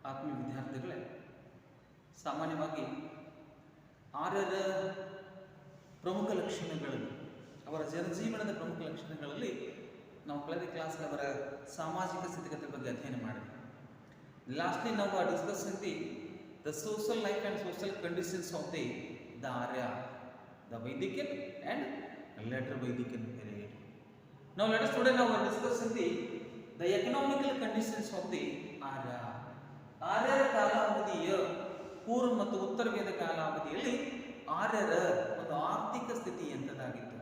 ಆತ್ಮೀಯ ವಿದ್ಯಾರ್ಥಿಗಳೇ, ಸಾಮಾನ್ಯವಾಗಿ ಆರ್ಯರ ಪ್ರಮುಖ ಲಕ್ಷಣಗಳಲ್ಲಿ, ಅವರ ಜನಜೀವನದ ಪ್ರಮುಖ ಲಕ್ಷಣಗಳಲ್ಲಿ ನಾವು ಕಳೆದ ಕ್ಲಾಸ್ನಲ್ಲಿ ಅವರ ಸಾಮಾಜಿಕ ಸ್ಥಿತಿಗತಿ ಬಗ್ಗೆ ಅಧ್ಯಯನ ಮಾಡಿದ್ವಿ. ಲಾಸ್ಟ್ಲಿ ನಾವು discussing the social life and social conditions of the Arya, the Vedic and later ವೈದಿಕನ್ period. Now let us today now discussing the economical conditions of the Arya. ಆರ್ಯರ ಕಾಲಾವಧಿಯ ಪೂರ್ವ ಮತ್ತು ಉತ್ತರ ವೇದ ಕಾಲಾವಧಿಯಲ್ಲಿ ಆರ್ಯರ ಒಂದು ಆರ್ಥಿಕ ಸ್ಥಿತಿ ಎಂಥದ್ದಾಗಿತ್ತು,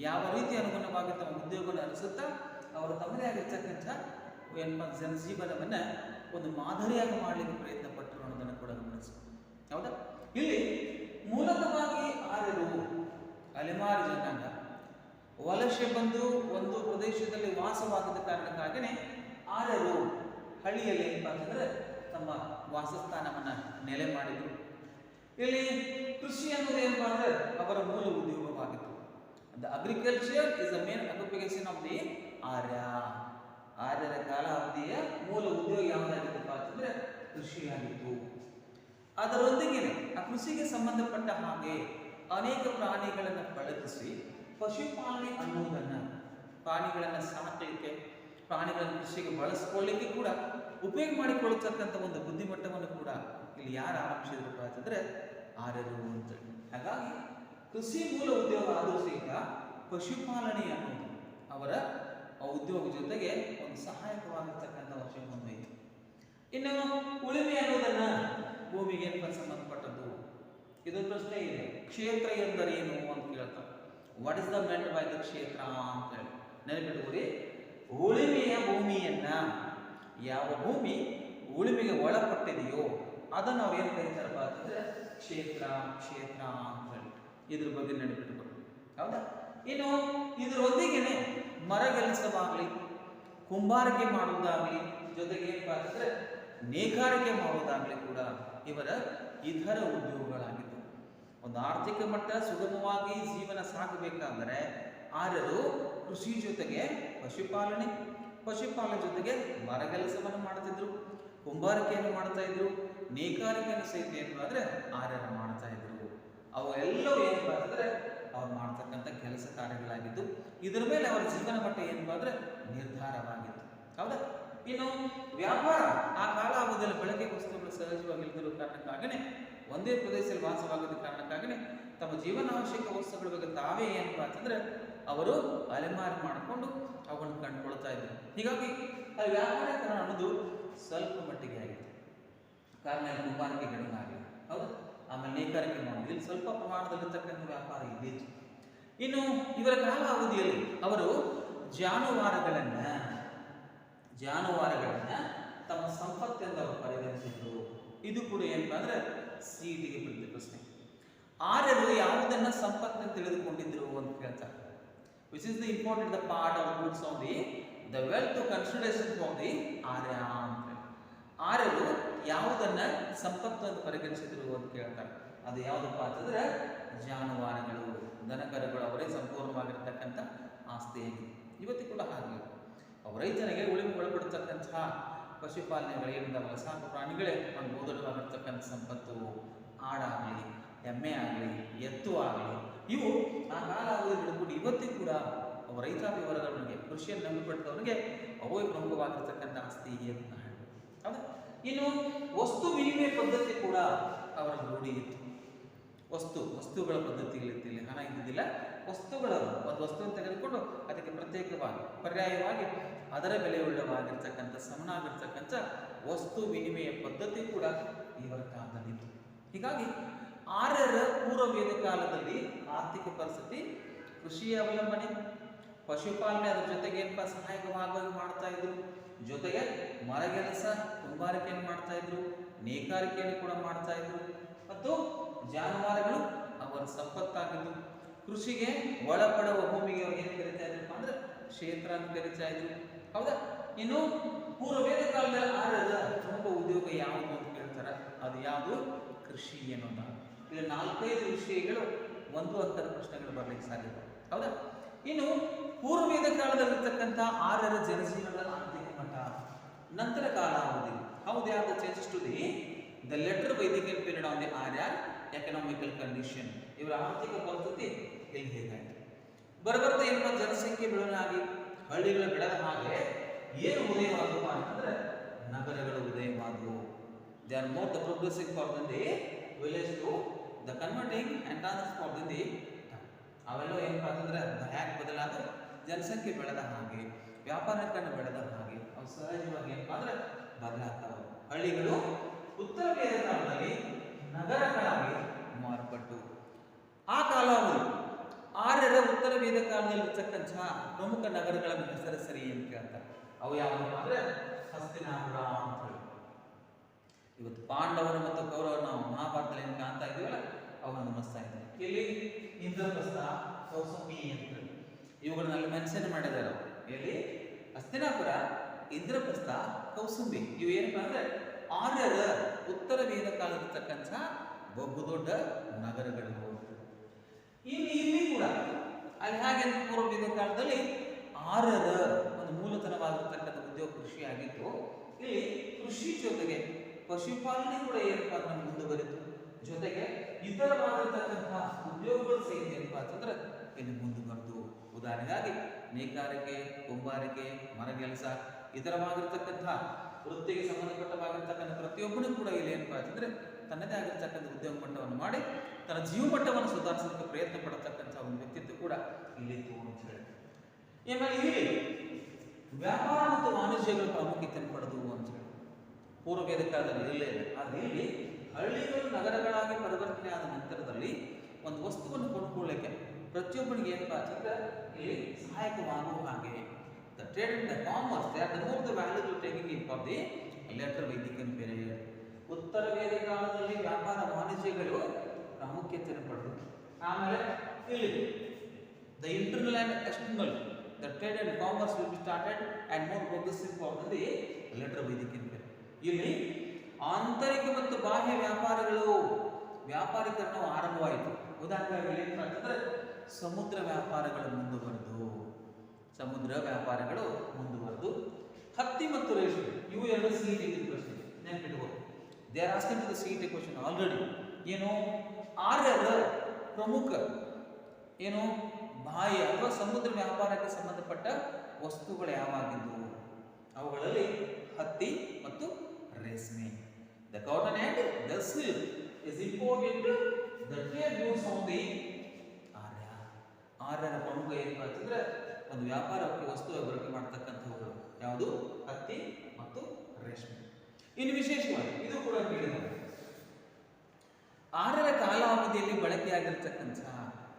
ಯಾವ ರೀತಿ ಅನುಗುಣವಾಗಿ ತಮ್ಮ ಉದ್ಯೋಗವನ್ನು ನಡೆಸುತ್ತಾ ಅವರು ತಮ್ಮದೇ ಆಗಿರ್ತಕ್ಕಂಥ ಜನಜೀವನವನ್ನು ಒಂದು ಮಾದರಿಯಾಗಿ ಮಾಡಲಿಕ್ಕೆ ಪ್ರಯತ್ನ ಪಟ್ಟರು ಅನ್ನೋದನ್ನು ಕೂಡ ಗಮನಿಸಬಹುದು. ಹೌದಾ? ಇಲ್ಲಿ ಮೂಲತಃವಾಗಿ ಆರ್ಯರು ಅಲೆಮಾರಿ ಜನಾಂಗ ವಲಸೆ ಬಂದು ಒಂದು ಪ್ರದೇಶದಲ್ಲಿ ವಾಸವಾಗಿದ್ದ ಕಾರಣಕ್ಕಾಗಿಯೇ ಆರ್ಯರು ಹಳ್ಳಿಯಲ್ಲಿ ಏನಪ್ಪ ಅಂತಂದರೆ ತಮ್ಮ ವಾಸಸ್ಥಾನವನ್ನು ನೆಲೆ ಮಾಡಿದರು. ಇಲ್ಲಿ ಕೃಷಿ ಅನ್ನೋದು ಏನಪ್ಪ ಅಂದರೆ ಅವರ ಮೂಲ ಉದ್ಯೋಗವಾಗಿತ್ತು. The agriculture is the main occupation of the Arya. ಆರ್ಯರ ಕಾಲಾವಧಿಯ ಮೂಲ ಉದ್ಯೋಗ ಯಾವುದಾಗಿತ್ತಪ್ಪ ಅಂತಂದರೆ ಕೃಷಿಯಾಗಿತ್ತು. ಅದರೊಂದಿಗೆ ಆ ಕೃಷಿಗೆ ಸಂಬಂಧಪಟ್ಟ ಹಾಗೆ ಅನೇಕ ಪ್ರಾಣಿಗಳನ್ನು ಬಳಸಿ ಪಶುಪಾಲನೆ ಅನ್ನುವುದನ್ನು, ಪ್ರಾಣಿಗಳನ್ನು ಸಾಕಲಿಕ್ಕೆ, ಪ್ರಾಣಿಗಳನ್ನು ಕೃಷಿಗೆ ಬಳಸ್ಕೊಳ್ಳಿಕ್ಕೆ ಕೂಡ ಉಪಯೋಗ ಮಾಡಿಕೊಳ್ಳತಕ್ಕಂಥ ಒಂದು ಬುದ್ಧಿಮಟ್ಟವನ್ನು ಕೂಡ ಇಲ್ಲಿ ಯಾರು ಆರಂಭಿಸಿದ್ರು ಅಂತಂದರೆ ಆರ್ಯರು ಅಂತೇಳಿ. ಹಾಗಾಗಿ ಕೃಷಿ ಮೂಲ ಉದ್ಯೋಗ ಆದರೂ ಸಹಿತ ಪಶುಪಾಲನೆ ಅನ್ನೋದು ಅವರ ಉದ್ಯೋಗ ಜೊತೆಗೆ ಒಂದು ಸಹಾಯಕವಾಗಿರ್ತಕ್ಕಂಥ ವರ್ಷ ಹೊಂದೈತು. ಇನ್ನು ಉಳುಮೆ ಅನ್ನೋದನ್ನು ಭೂಮಿಗೆ ಸಂಬಂಧಪಟ್ಟದ್ದು. ಇದೊಂದು ಪ್ರಶ್ನೆ ಇದೆ, ಕ್ಷೇತ್ರ ಎಂದರೇನು ಅಂತ ಕೇಳ್ತಾರೆ. What is the made by the ಕ್ಷೇತ್ರ ಅಂತ ಹೇಳಿ ನೆನಪಿಟ್ಕೊಳ್ಳಿ. ಉಳುಮೆಯ ಭೂಮಿಯನ್ನ, ಯಾವ ಭೂಮಿ ಉಳುಮೆಗೆ ಒಳಪಟ್ಟಿದೆಯೋ ಅದನ್ನು ಅವ್ರು ಏನು ಕರೀತಾರಪ್ಪ ಅಂತಂದ್ರೆ ಕ್ಷೇತ್ರ ಅಂತ ಹೇಳಿ. ಇದ್ರ ಬಗ್ಗೆ ನೆನಪಿಟ್ಕೊಳ್ಳಿ. ಹೌದಾ? ಇನ್ನು ಇದರೊಂದಿಗೆನೆ ಮರಗೆಲಸವಾಗಲಿ, ಕುಂಬಾರಿಕೆ ಮಾಡುವುದಾಗಲಿ, ಜೊತೆಗೆ ಏನಪ್ಪ ಅಂತಂದ್ರೆ ನೇಕಾರಿಕೆ ಮಾಡುವುದಾಗಲಿ ಕೂಡ ಇವರ ಇತರ ಉದ್ಯೋಗಗಳಾಗಿದ್ದವು. ಒಂದು ಆರ್ಥಿಕ ಮಟ್ಟ ಸುಗಮವಾಗಿ ಜೀವನ ಸಾಗಬೇಕಾದರೆ ಆರ್ಯರು ಕೃಷಿ ಜೊತೆಗೆ ಪಶುಪಾಲನೆ ಜೊತೆಗೆ ಮರಗೆಲಸವನ್ನು ಮಾಡ್ತಿದ್ರು, ಕುಂಬಾರಿಕೆಯನ್ನು ಮಾಡ್ತಾ ಇದ್ರು, ನೇಕಾರಿಕೆಯನ್ನು ಸಹಿತ ಏನು ಅಂದರೆ ಆರ್ಯರು ಮಾಡ್ತಾ ಇದ್ರು. ಅವೆಲ್ಲವೂ ಏನಪ್ಪ ಅಂತಂದರೆ ಅವ್ರು ಮಾಡ್ತಕ್ಕಂಥ ಕೆಲಸ ಕಾರ್ಯಗಳಾಗಿದ್ದು, ಇದರ ಮೇಲೆ ಅವರ ಜೀವನ ಮಟ್ಟ ಏನಪ್ಪ ಅಂದರೆ ನಿರ್ಧಾರವಾಗಿತ್ತು. ಹೌದಾ? ಇನ್ನು ವ್ಯಾಪಾರ, ಆ ಕಾಲಾವಧಿಯಲ್ಲಿ ಬಳಕೆ ವಸ್ತುಗಳು ಸಹಜವಾಗಿಲ್ಲದಿರುವ ಕಾರಣಕ್ಕಾಗಿಯೇ, ಒಂದೇ ಪ್ರದೇಶದಲ್ಲಿ ವಾಸವಾಗಿದ್ದ ಕಾರಣಕ್ಕಾಗಿಯೇ ತಮ್ಮ ಜೀವನಾವಶ್ಯಕ ವಸ್ತುಗಳ ಬಗ್ಗೆ ತಾವೇ ಏನಪ್ಪ ಅಂತಂದರೆ ಅವರು ಅಲೆಮಾರಿ ಮಾಡಿಕೊಂಡು ಅವುಗಳನ್ನು ಕಂಡುಕೊಳ್ತಾ ಇದ್ರು. ಹೀಗಾಗಿ ಆ ವ್ಯಾಪಾರೀಕರಣ ಅನ್ನೋದು ಸ್ವಲ್ಪ ಮಟ್ಟಿಗೆ ಆಗಿದೆ. ಕಾರಣ ಕುಂಬಾರಿಕೆ ಕಡಿಮೆ ಆಗಿದೆ. ಹೌದಾ? ಆಮೇಲೆ ನೇಕಾರಿಕೆ ಮಾಡೋದು, ಇಲ್ಲಿ ಸ್ವಲ್ಪ ಪ್ರಮಾಣದಲ್ಲಿರ್ತಕ್ಕಂಥ ವ್ಯಾಪಾರ ಇದ್ದಿತ್ತು. ಇನ್ನು ಇವರ ಕಾಲಾವಧಿಯಲ್ಲಿ ಅವರು ಜಾನುವಾರುಗಳನ್ನ ತಮ್ಮ ಸಂಪತ್ತೆಂದು ಅವರು ಪರಿಗಣಿಸಿದ್ರು. ಇದು ಕೂಡ ಏನಪ್ಪ ಅಂದ್ರೆ ಸಿಟಿಗೆ ಬಿದ್ದ ಪ್ರಶ್ನೆ. ಆರ್ಯರು ಯಾವುದನ್ನ ಸಂಪತ್ತನ್ನು ತಿಳಿದುಕೊಂಡಿದ್ರು ಅಂತ ಕೇಳ್ತಾರೆ. Which is the important the part of roots of the wealth consideration for the Arya ಅಂತ. ಆರ್ಯರು ಯಾವುದನ್ನ ಸಂಪತ್ತು ಅಂತ ಪರಿಗಣಿಸಿದ್ರು ಅಂತ ಕೇಳ್ತಾರೆ. ಅದು ಯಾವುದಪ್ಪ ಅಂತಂದ್ರೆ ಜಾನುವಾರುಗಳು, ದನಕರುಗಳು ಅವರೇ ಸಂಪೂರ್ಣವಾಗಿರ್ತಕ್ಕಂಥ ಆಸ್ತಿಯಾಗಿದೆ. ಇವತ್ತು ಕೂಡ ಹಾಗೆ ರೈತನಿಗೆ ಉಳಿಮೆ ಒಳಪಡ್ತಕ್ಕಂತಹ ಪಶುಪಾಲನೆಗಳೇನಿದ್ದಾವಲ್ಲ, ಸಾಕು ಪ್ರಾಣಿಗಳೇ ಒಂದು ಬೋಧಕವಾಗಿರ್ತಕ್ಕಂಥ ಸಂಪತ್ತು. ಆಡಾಗಲಿ, ಎಮ್ಮೆ ಆಗಲಿ, ಎತ್ತು ಆಗಲಿ, ಇವು ಆ ಕಾಲಾವಧಿಯಲ್ಲಿ ಹಿಡ್ಕೊಂಡು ಇವತ್ತಿಗೂ ಕೂಡ ಅವು ರೈತಾಪಿ ವರ್ಗಗಳಿಗೆ, ಕೃಷಿಯನ್ನು ನಂಬಿಪಟ್ಟವರಿಗೆ ಅವೇ ಪ್ರಮುಖವಾಗಿರ್ತಕ್ಕಂಥ ಆಸ್ತಿ ಅಂತ ಹೇಳ್ಬೋದು. ಹೌದಾ? ಇನ್ನು ವಸ್ತು ವಿನಿಮಯ ಪದ್ಧತಿ ಕೂಡ ಅವರ ರೂಢಿ ಇತ್ತು. ವಸ್ತುಗಳ ಪದ್ಧತಿಗಳಿತ್ತು. ಇಲ್ಲಿ ಹಣ ಇದ್ದಿದ್ದಿಲ್ಲ, ವಸ್ತುಗಳನ್ನು ಒಂದು ವಸ್ತುವನ್ನು ತೆಗೆದುಕೊಂಡು ಅದಕ್ಕೆ ಪ್ರತ್ಯೇಕವಾಗಿ ಪರ್ಯಾಯವಾಗಿ ಅದರ ಬೆಲೆಯುಳ್ಳವಾಗಿರ್ತಕ್ಕಂಥ ಸಮನಾಗಿರ್ತಕ್ಕಂಥ ವಸ್ತು ವಿನಿಮಯ ಪದ್ಧತಿ ಕೂಡ ಇವರ ಕಾಲದಲ್ಲಿತ್ತು. ಹೀಗಾಗಿ ಆರ್ಯರ ಪೂರ್ವ ವೇದ ಕಾಲದಲ್ಲಿ ಆರ್ಥಿಕ ಪರಿಸ್ಥಿತಿ ಕೃಷಿಯ ಅವಲಂಬನೆ, ಪಶುಪಾಲನೆ, ಅದರ ಜೊತೆಗೆ ಏನಪ್ಪ ಸಹಾಯಕವಾಗಿ ಮಾಡ್ತಾ ಇದ್ರು. ಜೊತೆಗೆ ಮರಗೆಲಸ, ಕುಂಬಾರಿಕೆಯನ್ನು ಮಾಡ್ತಾ ಇದ್ರು, ನೇಕಾರಿಕೆಯನ್ನು ಕೂಡ ಮಾಡ್ತಾ ಇದ್ರು, ಮತ್ತು ಜಾನುವಾರುಗಳು ಅವರ ಸಂಪತ್ತಾಗಿದ್ದು. ಕೃಷಿಗೆ ಒಳಪಡುವ ಭೂಮಿಗೆ ಅವ್ರು ಏನು ಕರೀತಾ ಇದ್ರಪ್ಪ ಅಂದ್ರೆ ಕ್ಷೇತ್ರ ಅಂತ ಕರೀತಾ ಇದ್ರು. ಹೌದಾ? ಇನ್ನು ಪೂರ್ವ ವೇದ ಕಾಲದಲ್ಲಿ ಆರ್ಯರ ಪ್ರಮುಖ ಉದ್ಯೋಗ ಯಾವುದು ಅಂತ ಕೇಳ್ತಾರೆ. ಅದು ಯಾವುದು? ಕೃಷಿ ಅನ್ನೋದು. ಇಲ್ಲಿ 4-5 ವಿಷಯಗಳು ಒಂದು ಅಂಕದ ಪ್ರಶ್ನೆಗಳು ಬರಲಿಕ್ಕೆ ಸಾಧ್ಯತೆ. ಹೌದಾ? ಇನ್ನು ಪೂರ್ವ ವೇದ ಕಾಲದಲ್ಲಿರ್ತಕ್ಕಂಥ ಆರ್ಯರ ಜನಜೀವನದ ಆರ್ಥಿಕ ಮಟ್ಟ, ನಂತರ ಕಾಲಾವಧಿ. ಹೌದು, are the changes to the later Vedic period on the ಆರ್ಯರ್ ಎಕನಾಮಿಕಲ್ ಕಂಡೀಷನ್. ಇವರ ಆರ್ಥಿಕ ಪರಿಸ್ಥಿತಿ ಇಲ್ಲಿ ಹೇಗಾಯಿತು. ಬರಬರ್ತಾ ಏನಪ್ಪ ಜನಸಂಖ್ಯೆ ಬೆಳವಣಿಗೆ ಹಳ್ಳಿಗಳು ಬೆಳೆದ ಹಾಗೆ ಏನು ಉದಯವಾದವು ಅಂತಂದ್ರೆ ನಗರಗಳು ಉದಯವಾದವು. They are more the progressive for the village to the converting and transform the ಅವೆಲ್ಲ ಏನಪ್ಪ ಅಂತಂದ್ರೆ ಹ್ಯಾಕ್ ಬದಲಾದ ಜನಸಂಖ್ಯೆ ಬೆಳೆದ ಹಾಗೆ ವ್ಯಾಪಾರೀಕರಣ ಬೆಳೆದ ಹಾಗೆ ಅವು ಸಹಜವಾಗಿ ಏನಪ್ಪ ಅಂದ್ರೆ ಬದಲಾಗ್ತಾವೆ. ಹಳ್ಳಿಗಳು ಉತ್ತರ ವೇದ ಕಾಲದಲ್ಲಿ ನಗರಗಳಾಗಿ ಮಾರ್ಪಟ್ಟು ಆ ಕಾಲಾವಧಿ ಆರ್ಯರ ಉತ್ತರ ವೇದ ಕಾಲದಲ್ಲಿ ಇರ್ತಕ್ಕಂಥ ಪ್ರಮುಖ ನಗರಗಳ ಹೆಸರು ಸರಿ ಅಂತ ಕೇಳ್ತಾರೆ. ಅವು ಯಾವಪ್ಪ ಅಂದ್ರೆ ಹಸ್ತಿನಾಪುರ ಅಂತ ಹೇಳಿ. ಇವತ್ತು ಪಾಂಡವರು ಮತ್ತು ಕೌರವರು ನಾವು ಮಹಾಭಾರತದಲ್ಲಿ ಏನು ಕಾಣ್ತಾ ಇದೀವಲ್ಲ ಅವನ್ನು ಗಮನಿಸ್ತಾ ಇದ್ದಾರೆ. ಇಲ್ಲಿ ಇಂದ್ರಪ್ರಸ್ಥ, ಕೌಸುಂಬಿ ಅಂತ ಇವುಗಳನ್ನೆಲ್ಲ ಮೆನ್ಷನ್ ಮಾಡಿದ್ದಾರೆ. ಇಲ್ಲಿ ಹಸ್ತಿನಾಪುರ, ಇಂದ್ರಪ್ರಸ್ಥ, ಕೌಸುಂಬಿ ಇವು ಏನಪ್ಪ ಅಂದ್ರೆ ಆರ್ಯರ ಉತ್ತರ ವೇದ ಕಾಲದಲ್ಲಿರ್ತಕ್ಕಂಥ ಬಹುದೊಡ್ಡ ನಗರಗಳು. ಇಲ್ಲಿ ಕೂಡ ಅಲ್ಲಿ ಹಾಗೆ ಪೂರ್ವ ವೇದ ಕಾಲದಲ್ಲಿ ಆರ್ಯರ ಒಂದು ಮೂಲತನವಾಗಿರ್ತಕ್ಕಂಥ ಉದ್ಯೋಗ ಕೃಷಿ ಆಗಿತ್ತು. ಇಲ್ಲಿ ಕೃಷಿ ಜೊತೆಗೆ ಪಶುಪಾಲನೆ ಕೂಡ ಏನಪ್ಪಾ ಅಂದ್ರೆ ಮುಂದುವರಿತು. ಜೊತೆಗೆ ಇತರವಾಗಿರ್ತಕ್ಕಂತಹ ಉದ್ಯೋಗಗಳು ಸಹಿತ ಏನಪ್ಪಾ ಅಂತಂದ್ರೆ ಇಲ್ಲಿ ಮುಂದುವರೆದು. ಉದಾಹರಣೆಗಾಗಿ ನೇಕಾರಿಕೆ, ಕುಂಬಾರಿಕೆ, ಮರಗೆಲಸ ಇತರವಾಗಿರ್ತಕ್ಕಂತಹ ವೃತ್ತಿಗೆ ಸಂಬಂಧಪಟ್ಟವಾಗಿರ್ತಕ್ಕಂಥ ಪ್ರತಿಯೊಬ್ಬನೂ ಕೂಡ ಇಲ್ಲಿ ಏನಪ್ಪಾ ಅಂತಂದ್ರೆ ತನ್ನದೇ ಆಗಿರ್ತಕ್ಕಂಥ ಉದ್ಯೋಗ ಮಟ್ಟವನ್ನು ಮಾಡಿ ತನ್ನ ಜೀವ ಮಟ್ಟವನ್ನು ಸುಧಾರಿಸೋದಕ್ಕೆ ಪ್ರಯತ್ನ ಪಡತಕ್ಕಂಥ ಒಂದು ವ್ಯಕ್ತಿತ್ವ ಕೂಡ ಇಲ್ಲಿ ಅಂತ ಹೇಳಿ. ಆಮೇಲೆ ಇಲ್ಲಿ ವ್ಯಾಪಾರ ಮತ್ತು ವಾಣಿಜ್ಯಗಳು ಪ್ರಾಮುಖ್ಯತೆಯನ್ನು ಪಡೆದವು ಅಂತ ಹೇಳಿ ಪೂರ್ವ ವೇದ ಕಾಲದಲ್ಲಿ ಇಲ್ಲೇ ಇದೆ. ಆದರೆ ಇಲ್ಲಿ ಹಳ್ಳಿಗಳು ನಗರಗಳಾಗಿ ಪರಿವರ್ತನೆ ಆದ ನಂತರದಲ್ಲಿ ಒಂದು ವಸ್ತುವನ್ನು ಕೊಂಡುಕೊಳ್ಳಲಿಕ್ಕೆ ಪ್ರತಿಯೊಬ್ಬನಿಗೆ ಏನಪ್ಪಾ ಅಂತಂದ್ರೆ ಇಲ್ಲಿ ಸಹಾಯಕವಾಗುವ ಹಾಗೆ the trade and the commerce they are the more the valuable taking in for the later ವೈದಿಕನ್ period. ಉತ್ತರ ವೇದ ಕಾಲದಲ್ಲಿ ವ್ಯಾಪಾರ ವಾಣಿಜ್ಯಗಳು ಪ್ರಾಮುಖ್ಯತೆಯನ್ನು ಪಡೆದು ಆಮೇಲೆ ಇಲ್ಲಿ the internal and external the trade and commerce will be started and more progressive for the later ವೈದಿಕನ್ period. ಇಲ್ಲಿ ಆಂತರಿಕ ಮತ್ತು ಬಾಹ್ಯ ವ್ಯಾಪಾರೀಕರಣವು ಆರಂಭವಾಯಿತು. ಉದಾಹರಣೆಗೆ ಏನಂತಂದ್ರೆ ಸಮುದ್ರ ವ್ಯಾಪಾರಗಳು ಮುಂದುವರೆದು ಹತ್ತಿ ಮತ್ತು ರೇಷ್ಮೆ ಇವು ಎರಡು ಸಿಇಟಿ ಪ್ರಶ್ನೆ ನೆನಪಿಟ್ಟುಕೊಳ್ಳಿ. They are asking to the CET question already. ಏನು ಆರ್ಯರ ಪ್ರಮುಖ ಏನು ಬಾಹ್ಯ ಅಥವಾ ಸಮುದ್ರ ವ್ಯಾಪಾರಕ್ಕೆ ಸಂಬಂಧಪಟ್ಟ ವಸ್ತುಗಳು ಯಾವಾಗಿದ್ದವು? ಅವುಗಳಲ್ಲಿ ಹತ್ತಿ ಮತ್ತು ರೇಷ್ಮೆ. The cotton and the silk is imported the trade goods of the ಆರ್ಯ. ಆರ್ಯರ ಪ್ರಮುಖ ಏನಪ್ಪ ಅಂತಂದ್ರೆ ಒಂದು ವ್ಯಾಪಾರಕ್ಕೆ ವಸ್ತು ಬಳಕೆ ಮಾಡತಕ್ಕಂಥವುಗಳು ಯಾವುದು? ಹತ್ತಿ ಮತ್ತು ರೇಷ್ಮೆ. ಇನ್ನು ವಿಶೇಷವಾಗಿ ಇದು ಕೂಡ ಕೇಳಿದ್ದಾರೆ, ಆರ್ಯರ ಕಾಲಾವಧಿಯಲ್ಲಿ ಬಳಕೆಯಾಗಿರ್ತಕ್ಕಂಥ